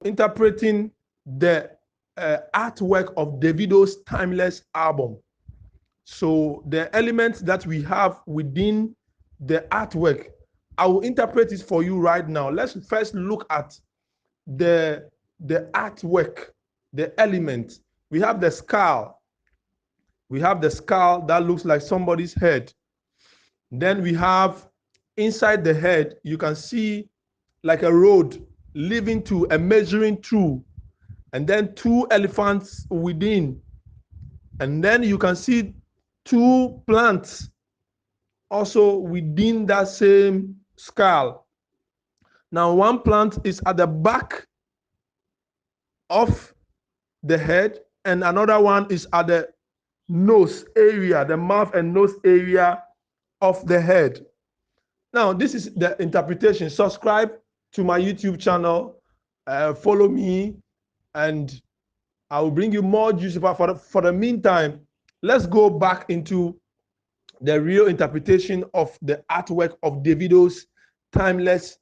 interpreting the artwork of Davido's timeless album. So the elements that we have within the artwork, I will interpret it for you right now. Let's first look at the artwork, the element. We have the skull. We have the skull that looks like somebody's head. Then we have inside the head, you can see like a road leading to a measuring tool, and then two elephants within. And then you can see two plants also within that same skull. Now, one plant is at the back of the head, and another one is at the nose area, the mouth and nose area of the head. Now, this is the interpretation. Subscribe to my YouTube channel, follow me, and I will bring you more juicy. For the meantime, let's go back into the real interpretation of the artwork of Davido's timeless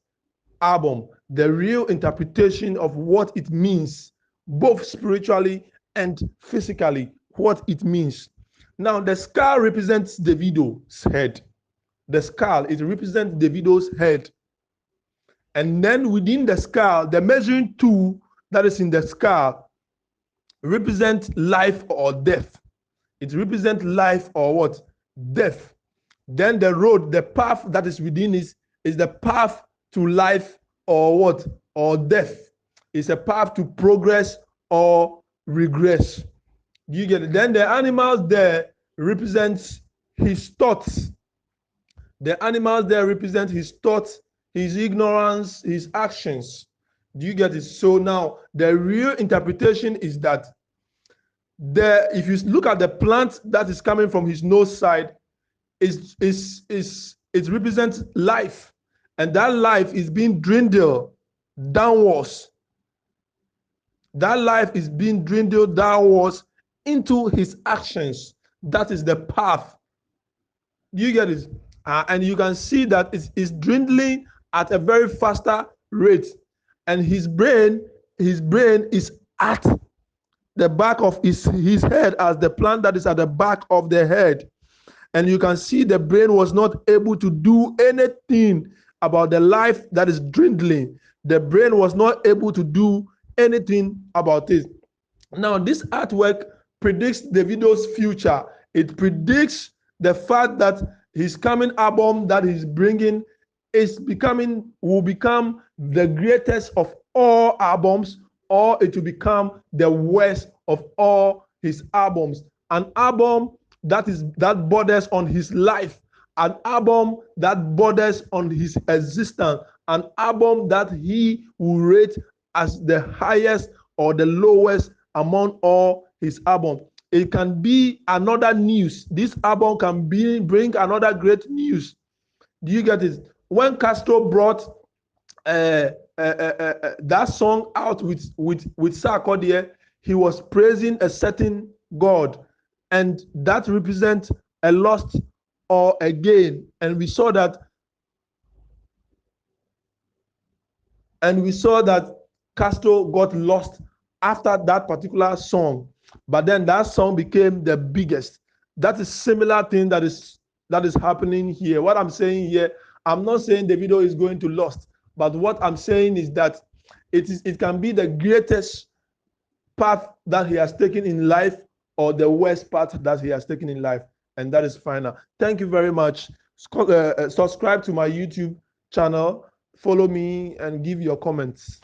album, the real interpretation of what it means, both spiritually and physically, what it means. Now, the skull represents Davido's head. The skull, it represents Davido's head. And then within the skull, the measuring tool that is in the skull represents life or death. It represents life or what? Death. Then the road, the path that is within is the path to life or what? Or death. It's a path to progress or regress. Do you get it? Then the animals there represents his thoughts. The animals there represent his thoughts, his ignorance, his actions. Do you get it? So now the real interpretation is that if you look at the plant that is coming from his nose side, it represents life, and that life is being dwindled downwards. That life is being dwindled downwards into his actions. That is the path. Do you get it? And you can see that it's dwindling at a very faster rate, and his brain is at the back of his head as the plant that is at the back of the head. And you can see the brain was not able to do anything about the life that is dwindling. The brain was not able to do anything about it. Now, this artwork predicts Davido's future. It predicts the fact that his coming album that he's bringing will become the greatest of all albums, or it will become the worst of all his albums. An album that borders on his life, an album that borders on his existence, an album that he will rate as the highest or the lowest among all his albums. It can be another news. This album can bring another great news. Do you get it? When Castro brought that song out with Sarkodie, he was praising a certain God, and that represents a lost or a gain. And we saw that Castro got lost after that particular song, but then that song became the biggest. That is similar thing that is happening here. What I'm saying here, I'm not saying Davido is going to lost, but what I'm saying is that it can be the greatest path that he has taken in life, or the worst path that he has taken in life, and that is final. Thank you very much. Subscribe to my YouTube channel, follow me, and give your comments.